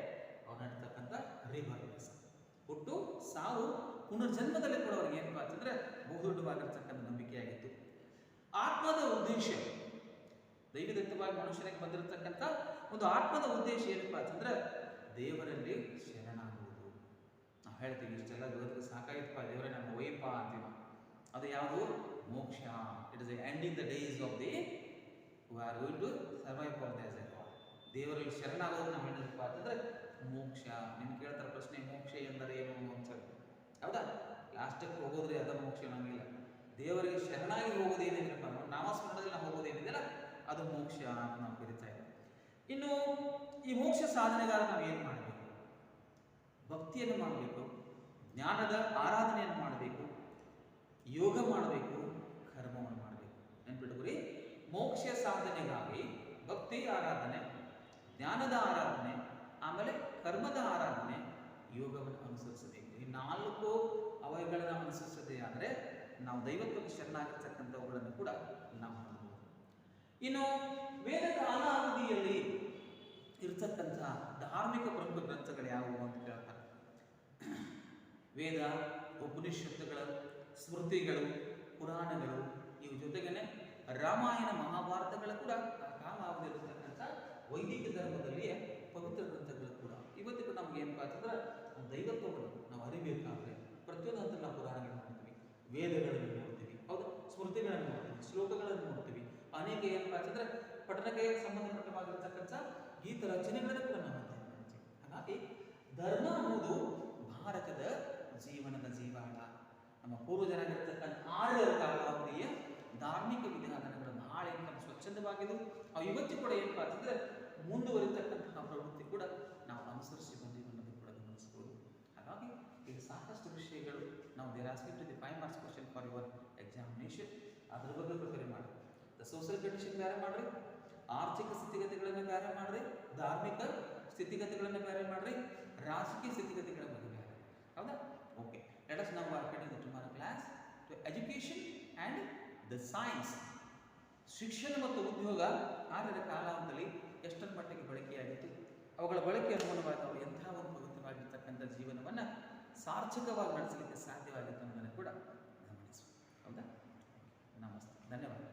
ಅವ್ರು ನಡ್ತಕ್ಕಂಥ ರಿಬರ್ತ್, ಹುಟ್ಟು ಸಾವು ಪುನರ್ಜನ್ಮದಲ್ಲಿ ಕೂಡ ಅವ್ರಿಗೆ ಏನಪ್ಪಾ ಅಂತಂದ್ರೆ ಬಹುದೊಡ್ಡವಾಗಿರ್ತಕ್ಕಂಥ ನಂಬಿಕೆಯಾಗಿತ್ತು. ಆತ್ಮದ ಉದ್ದೇಶ, ದೈವದತ್ತವಾಗಿ ಮನುಷ್ಯನಿಗೆ ಬಂದಿರತಕ್ಕಂಥ ಒಂದು ಆತ್ಮದ ಉದ್ದೇಶ ಏನಪ್ಪಾ ಅಂತಂದ್ರೆ ದೇವರಲ್ಲಿ ಶರಣಾಗುವುದು. ನಾವು ಹೇಳ್ತೀವಿ ಇಷ್ಟೆಲ್ಲ ಜಗತ್ತಿಗೆ ಸಾಕಾಗಿತ್ತಪ್ಪ, ದೇವರೇ ನಮ್ಮ ವೈಪ ಅಂತೀವಿ. ಅದು ಯಾವುದು? ಮೋಕ್ಷ. It is ending the days of the who are going to survive for the as a god. ದೇವರಲ್ಲಿ ಶರಣಾಗೋದು ನಾವು ಹೇಳಿದಪ್ಪ ಅಂತಂದ್ರೆ ಮೋಕ್ಷ. ನಿಮ್ಗೆ ಕೇಳ್ತಾರೆ ಪ್ರಶ್ನೆ, ಮೋಕ್ಷ ಎಂದರೆ ಏನು ಅಂತ ಹೇಳಿ. ಹೌದಾ? ಲಾಸ್ಟಕ್ಕೆ ಹೋಗೋದ್ರೆ ಅದ ಮೋಕ್ಷ ನಮಗಿಲ್ಲ. ದೇವರಿಗೆ ಶರಣಾಗಿ ಹೋಗೋದೇನಿದೆಯಪ್ಪ, ನಾಮಸ್ಮರಣದಲ್ಲಿ ನಾವು ಹೋಗೋದೇನಿದೆಯಲ್ಲ ಅದು ಮೋಕ್ಷ ಅಂತ ನಾವು ಕರಿತಾ ಇದ್ದೀವಿ. ಇನ್ನು ಈ ಮೋಕ್ಷ ಸಾಧನೆಗಾರ ನಾವು ಏನು ಮಾಡಬೇಕು? ಭಕ್ತಿಯನ್ನು ಮಾಡಬೇಕು, ಜ್ಞಾನದ ಆರಾಧನೆಯನ್ನು ಮಾಡಬೇಕು, ಯೋಗ ಮಾಡಬೇಕು, ಕರ್ಮವನ್ನು ಮಾಡಬೇಕು. ನೆನ್ಪಿಟ್ಕೊರಿ, ಮೋಕ್ಷ ಸಾಧನೆಗಾಗಿ ಭಕ್ತಿ ಆರಾಧನೆ, ಜ್ಞಾನದ ಆರಾಧನೆ, ಆಮೇಲೆ ಕರ್ಮದ ಆರಾಧನೆ, ಯೋಗವನ್ನು ಅನುಸರಿಸಬೇಕು. ಈ 4 ಅವಯಗಳನ್ನು ಅನುಸರಿಸದೇ ಆದರೆ ನಾವು ದೈವತ್ವಕ್ಕೆ ಶರಣಾಗಿರ್ತಕ್ಕಂಥವುಗಳನ್ನು ಕೂಡ ನಾವು ಮಾಡಬಹುದು. ಇನ್ನು ವೇದ ಕಾಲಾವಧಿಯಲ್ಲಿ ಇರ್ತಕ್ಕಂಥ ಧಾರ್ಮಿಕ ಪ್ರಮುಖ ಗ್ರಂಥಗಳು ಯಾವುವು ಅಂತ ಕೇಳ್ತಾರೆ. ವೇದ, ಉಪನಿಷತ್ತುಗಳು, ಸ್ಮೃತಿಗಳು, ಪುರಾಣಗಳು, ಇವು ಜೊತೆಗೇನೆ ರಾಮಾಯಣ ಮಹಾಭಾರತಗಳು ಕೂಡ ಆ ಕಾಲಾವಧಿಯಲ್ಲಿರ್ತಕ್ಕಂಥ ವೈದಿಕ ಧರ್ಮದಲ್ಲಿಯೇ ಪವಿತ್ರ ಗ್ರಂಥಗಳು ಕೂಡ. ಇವತ್ತಿಗೂ ನಮ್ಗೆ ಏನಪ್ಪಾ ಅಂತಂದ್ರೆ ದೈವತ್ವಗಳು ನಾವು ಅರಿಬೇಕಾದ್ರೆ ಪ್ರತಿಯೊಂದು ಹಂತದಲ್ಲಿ ನಾವು ಪುರಾಣಗಳನ್ನು ನೋಡ್ತೀವಿ, ವೇದಗಳನ್ನು ನೋಡ್ತೀವಿ, ಹೌದು, ಸ್ಮೃತಿಗಳನ್ನು ನೋಡ್ತೀವಿ, ಶ್ಲೋಕಗಳನ್ನು ನೋಡ್ತೀವಿ, ಅನೇಕ ಏನಪ್ಪಾ ಅಂತಂದ್ರೆ ಪಠಣಕ್ಕೆ ಸಂಬಂಧಪಟ್ಟವಾಗಿರ್ತಕ್ಕಂಥ ಗೀತ ರಚನೆಗಳನ್ನು ಕೂಡ ನಾವು ನೋಡ್ತೀವಿ. ಹಾಗಾಗಿ ಧರ್ಮ ಅನ್ನೋದು ಭಾರತದ ಜೀವನದ ಜೀವಾಳ. ನಮ್ಮ ಪೂರ್ವಜರಾಗಿರ್ತಕ್ಕಂಥ ಆರ್ಯರ ಕಾಲಾವಧಿಯ ಧಾರ್ಮಿಕ ವಿಧಾನಗಳು ಬಹಳ ಏನಪ್ಪ ಸ್ವಚ್ಛಂದವಾಗಿದ್ದು ಅವು ಇವತ್ತು ಕೂಡ ಏನಪ್ಪಾ ಅಂತಂದ್ರೆ ಮುಂದುವರಿತಕ್ಕಂತಹ ಪ್ರವೃತ್ತಿ ಕೂಡ ನಾವು ಅನುಸರಿಸಿ ಬಂದೀವಿ ಅನ್ನೋದು ಕೂಡ ಗಮನಿಸಬಹುದು. ಹಾಗಾಗಿ ಈಗ ಸಾಕಷ್ಟು ವಿಷಯಗಳು ನಾವು there asking to the 5 marks question for your examination, ಅದ್ರ ಬಗ್ಗೆ ಪ್ರಿಪೇರ್ ಮಾಡಿ. ದ ಸೋಷಿಯಲ್ ಕಂಡೀಷನ್ ಬೇರೆ ಮಾಡ್ರಿ, ಆರ್ಥಿಕ ಸ್ಥಿತಿಗತಿಗಳನ್ನು ಬೇರೆ ಮಾಡ್ರಿ, ಧಾರ್ಮಿಕ ಸ್ಥಿತಿಗತಿಗಳನ್ನು ಬೇರೆ ಮಾಡ್ರಿ, ರಾಜಕೀಯ ಸ್ಥಿತಿಗತಿಗಳ ಬಗ್ಗೆ ಬೇರೆ. ಹೌದಾ? Okay, let us now continue the tomorrow class to education and the science. ಶಿಕ್ಷಣ ಮತ್ತು ಉದ್ಯೋಗ ಆರ್ಯರ ಕಾಲಾವಧಿಯಲ್ಲಿ ಎಷ್ಟರ ಮಟ್ಟಿಗೆ ಬಳಕೆಯಾಗಿತ್ತು, ಅವುಗಳ ಬಳಕೆ ಅನುಗುಣವಾಗಿ ಅವರು ಎಂಥ ಒಂದು ಪವಿತ್ರವಾಗಿರ್ತಕ್ಕಂಥ ಜೀವನವನ್ನು ಸಾರ್ಥಕವಾಗಿ ನಡೆಸಲಿಕ್ಕೆ ಸಾಧ್ಯವಾಗಿತ್ತು ಅನ್ನೋದನ್ನು ಕೂಡ ಗಮನಿಸು. ಹೌದಾ? ನಮಸ್ತೆ, ಧನ್ಯವಾದ.